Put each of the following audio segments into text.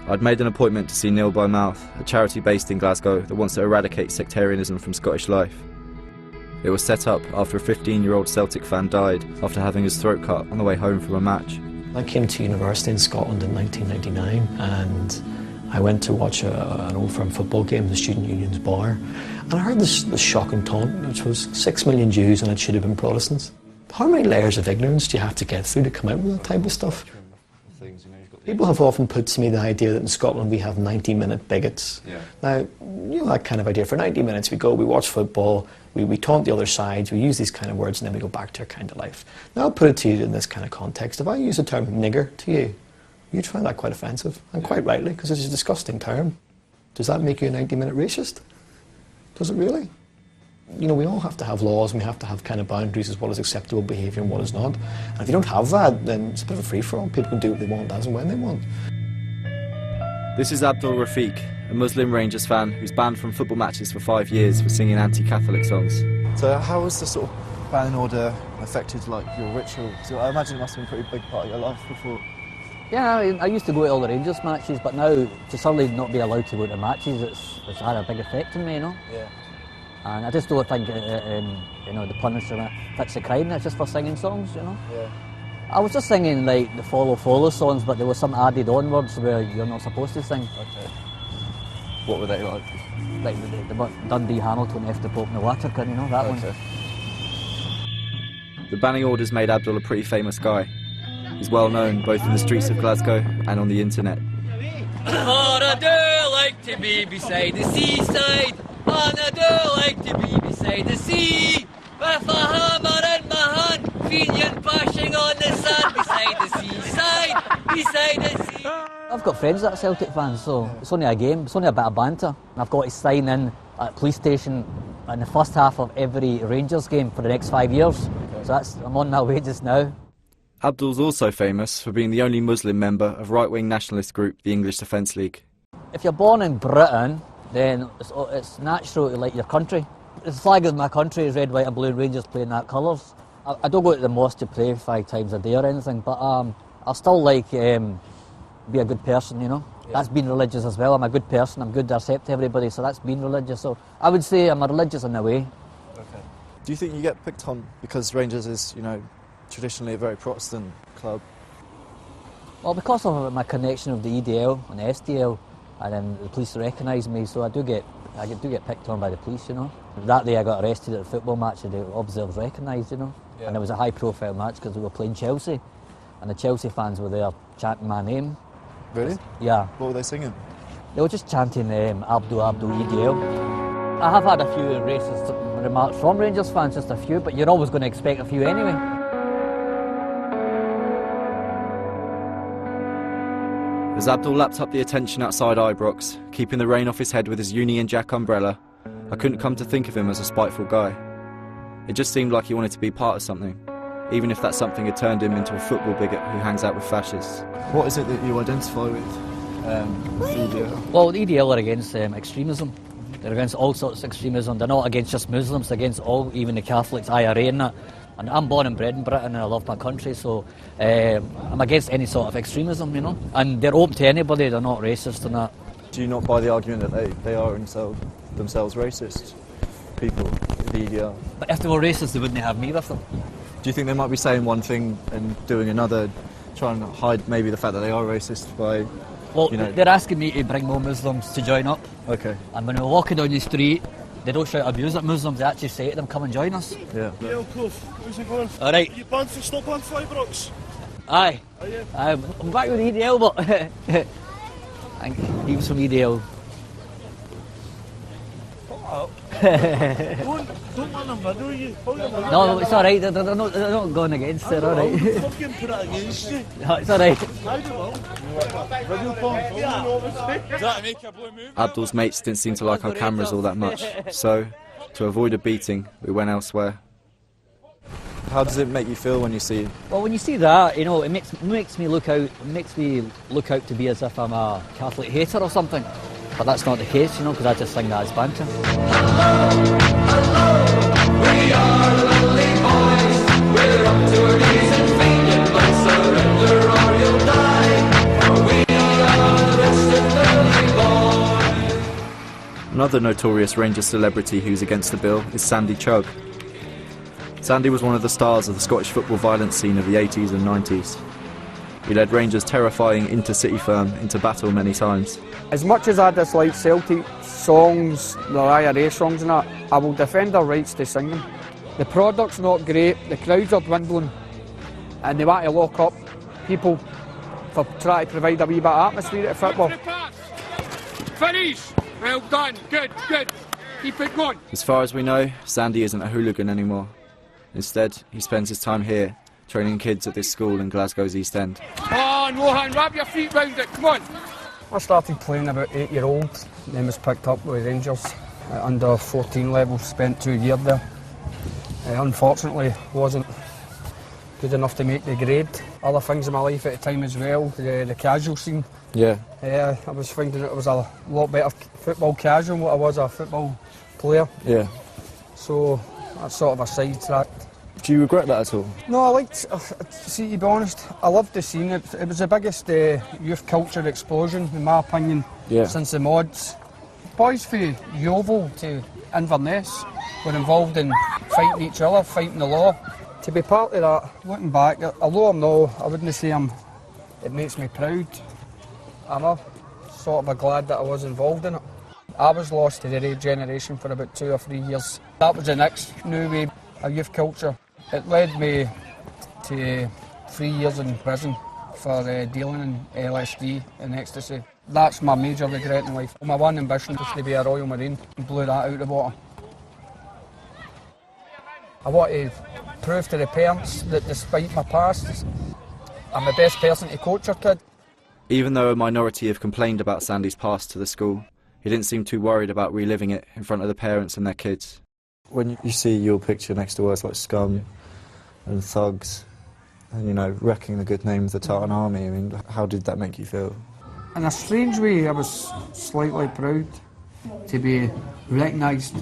I'd made an appointment to see Nil by Mouth, a charity based in Glasgow that wants to eradicate sectarianism from Scottish life. It was set up after a 15-year-old Celtic fan died after having his throat cut on the way home from a match. I came to university in Scotland in 1999 and I went to watch an Old Firm football game, the Student Union's bar, and I heard this shocking taunt, which was 6 million Jews and it should have been Protestants. How many layers of ignorance do you have to get through to come out with that type of stuff? People have often put to me the idea that in Scotland we have 90-minute bigots. Yeah. Now, you know that kind of idea. For 90 minutes we go, we watch football, we taunt the other sides, we use these kind of words, and then we go back to our kind of life. Now I'll put it to you in this kind of context. If I use the term nigger to you, you'd find that quite offensive, and quite rightly, because it's a disgusting term. Does that make you a 90-minute racist? Does it really? You know, we all have to have laws and we have to have kind of boundaries as what is acceptable behaviour and what is not. And if you don't have that, then it's a bit of a free-for-all. People can do what they want as and when they want. This is Abdul Rafiq, a Muslim Rangers fan who's banned from football matches for 5 years for singing anti-Catholic songs. So how has the sort of banning order affected like your ritual? So I imagine it must have been a pretty big part of your life before. Yeah, I used to go to all the Rangers matches, but now to suddenly not be allowed to go to matches, it's had a big effect on me, you know. Yeah. And I just don't think, you know, the punishment fits the crime. It's just for singing songs, you know. Yeah. I was just singing like the follow songs, but there was some added on words where you're not supposed to sing. Okay. What were they like? Like the Dundee Hamilton F the Pope in the water, you know, that one. The banning orders made Abdul a pretty famous guy. He's well known both in the streets of Glasgow and on the internet. Oh, I do like to be beside the seaside, and I do like to be beside the sea, with a hammer in my hand, feeding plashing on the sand, beside the seaside, beside the sea. I've got friends that are Celtic fans, so it's only a game, it's only a bit of banter. I've got to sign in at a police station in the first half of every Rangers game for the next 5 years. Okay. So I'm on my way just now. Abdul's also famous for being the only Muslim member of right-wing nationalist group, the English Defence League. If you're born in Britain, then it's natural to like your country. The flag of my country is red, white and blue, and Rangers playing that colours. I don't go to the mosque to pray 5 times a day or anything, but I'll still like be a good person, you know. Yeah. That's being religious as well. I'm a good person, I'm good to accept everybody, so that's being religious. So I would say I'm a religious in a way. Okay. Do you think you get picked on because Rangers is, you know, traditionally a very Protestant club? Well, because of my connection with the EDL and the SDL, and then the police recognise me, so I do get picked on by the police, you know. That day I got arrested at a football match and obviously I was recognised, you know. Yeah. And it was a high-profile match because we were playing Chelsea, and the Chelsea fans were there chanting my name. Really? Yeah. What were they singing? They were just chanting Abdul EDL. I have had a few racist remarks from Rangers fans, just a few, but you're always going to expect a few anyway. As Abdul lapped up the attention outside Ibrox, keeping the rain off his head with his Union Jack umbrella, I couldn't come to think of him as a spiteful guy. It just seemed like he wanted to be part of something, even if that something had turned him into a football bigot who hangs out with fascists. What is it that you identify with EDL? Well, the EDL are against extremism. They're against all sorts of extremism. They're not against just Muslims, they're against all, even the Catholics, IRA and that. And I'm born and bred in Britain and I love my country, so I'm against any sort of extremism, you know. And they're open to anybody, they're not racist and that. Do you not buy the argument that they are themselves racist people, the EDL? But if they were racist, they wouldn't have me with them. Do you think they might be saying one thing and doing another, trying to hide maybe the fact that they are racist by... Well, you know... they're asking me to bring more Muslims to join up. Okay. And when we're walking down the street, they don't shout abuse at Muslims, they actually say to them, come and join us. Yeah. Yeah, cool. How's it going? Alright. Are you banned for stop on Ibrox? Aye. Are you? I'm back with EDL, but... he was from EDL. Don't let them video you. No, it's alright, they're not going against it, alright. Fucking put it against you. No, it's alright. Abdul's mates didn't seem to like our cameras all that much, so, to avoid a beating, we went elsewhere. How does it make you feel when you see... Well, when you see that, you know, it makes me look out to be as if I'm a Catholic hater or something. But that's not the case, you know, because I just think that as banter. We are lonely boys, we're up to our knees in faith, but surrender or you'll die. For we are the rest of Another notorious Rangers celebrity who's against the bill is Sandy Chugg. Sandy was one of the stars of the Scottish football violence scene of the 80s and 90s. He led Rangers' terrifying intercity firm into battle many times. As much as I dislike Celtic songs, the IRA songs and that, I will defend our rights to sing them. The product's not great, the crowds are dwindling, and they want to lock up people for trying to provide a wee bit of atmosphere at football. Finish! Well done, good, good. Keep it going. As far as we know, Sandy isn't a hooligan anymore. Instead, he spends his time here, training kids at this school in Glasgow's East End. Come on, Mohan, wrap your feet round it, come on. I started playing about 8-year-old, then was picked up with Rangers at under 14 level, spent 2 years there. Unfortunately, wasn't good enough to make the grade. Other things in my life at the time as well, the casual scene. Yeah. I was finding it was a lot better football casual than what I was a football player. Yeah. So that's sort of a sidetrack. Do you regret that at all? No, I liked, see, to be honest, I loved the scene. It was the biggest youth culture explosion, in my opinion, since the mods. Boys from Yeovil to Inverness were involved in fighting each other, fighting the law. To be part of that, looking back, although I wouldn't say it makes me proud. I'm sort of glad that I was involved in it. I was lost to the raid generation for about 2 or 3 years. That was the next new wave of youth culture. It led me to 3 years in prison for dealing in LSD and ecstasy. That's my major regret in life. My one ambition was to be a Royal Marine and blew that out of the water. I want to prove to the parents that despite my past, I'm the best person to coach your kid. Even though a minority have complained about Sandy's past to the school, he didn't seem too worried about reliving it in front of the parents and their kids. When you see your picture next to words like scum and thugs, and, you know, wrecking the good name of the Tartan Army, I mean, how did that make you feel? In a strange way, I was slightly proud to be recognised.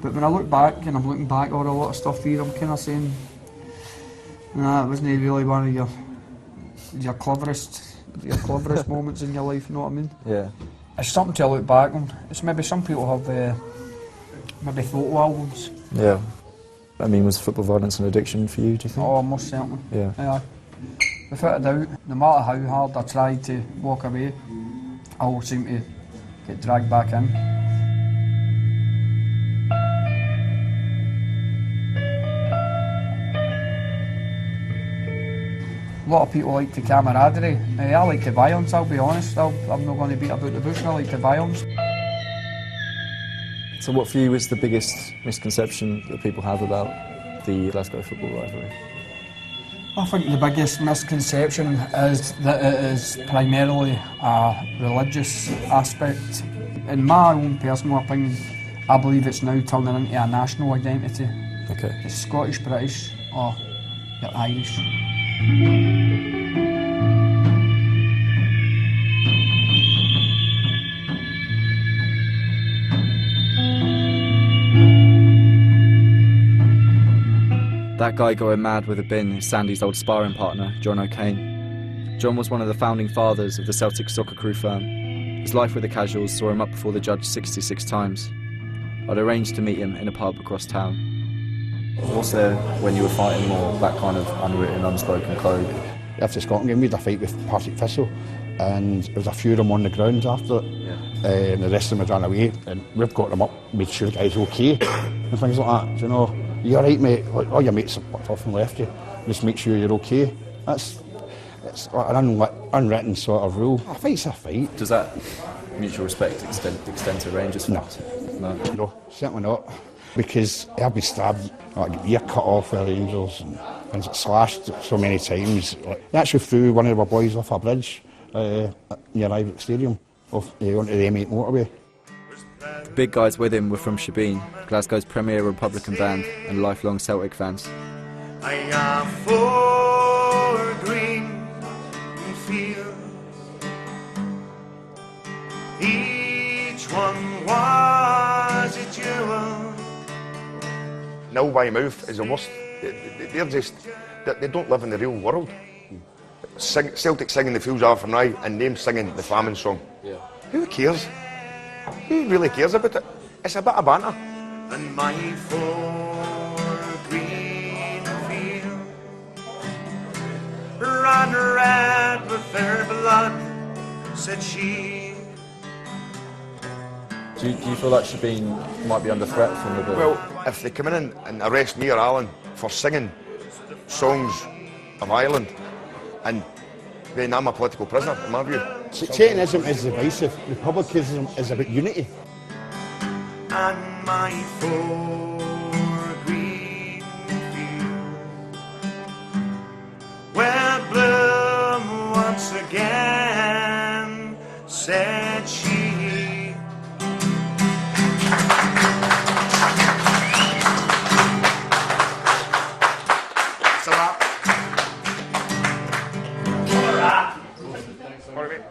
But when I look back, and I'm looking back at a lot of stuff here, I'm kind of saying, nah, it wasn't really one of your cleverest moments in your life, you know what I mean? Yeah. It's something to look back on. It's maybe some people have maybe photo albums. Yeah. I mean, was football violence an addiction for you, do you think? Oh, most certainly. Yeah. Without a doubt, no matter how hard I tried to walk away, I always seem to get dragged back in. A lot of people like the camaraderie. I like the violence, I'll be honest. I'm not going to beat about the bush, I like the violence. So what for you is the biggest misconception that people have about the Glasgow football rivalry? I think the biggest misconception is that it is primarily a religious aspect. In my own personal opinion, I believe it's now turning into a national identity. Okay. It's Scottish, British, or you're Irish. That guy going mad with a bin is Sandy's old sparring partner, John O'Kane. John was one of the founding fathers of the Celtic soccer crew firm. His life with the Casuals saw him up before the judge 66 times. I'd arranged to meet him in a pub across town. What's there when you were fighting more, that kind of unwritten, unspoken code? After the Scotland game, we had a fight with Partick Thistle, and there was a few of them on the ground after it. And the rest of them had run away, and we've got them up, made sure the guy's okay, and things like that. You know, you're right, mate. All your mates have fucked off and left you. Just make sure you're okay. It's an unwritten sort of rule. A fight's a fight. Does that mutual respect extend to Rangers fans? No, certainly not. Because I've been stabbed, like ear cut off by Rangers and slashed so many times. They actually threw one of our boys off a bridge near Ibrox Stadium onto the M8 motorway. The big guys with him were from Shebeen, Glasgow's premier Republican band and lifelong Celtic fans. I am for green field. Each one was a jewel. Now by mouth is the worst. They don't live in the real world. Celtic singing the Fools Are For Now and them singing the famine song. Who cares? Who really cares about it? it's a bit of banter. And my four green field ran red with their blood, said she. Do you feel like Shebeen might be under threat from the bill? Well, if they come in and arrest me or Alan for singing songs of Ireland, and then I'm a political prisoner, in my view. Sectarianism is divisive, republicanism is about unity. And my four green field will bloom once again, said she. It's a lot. All right.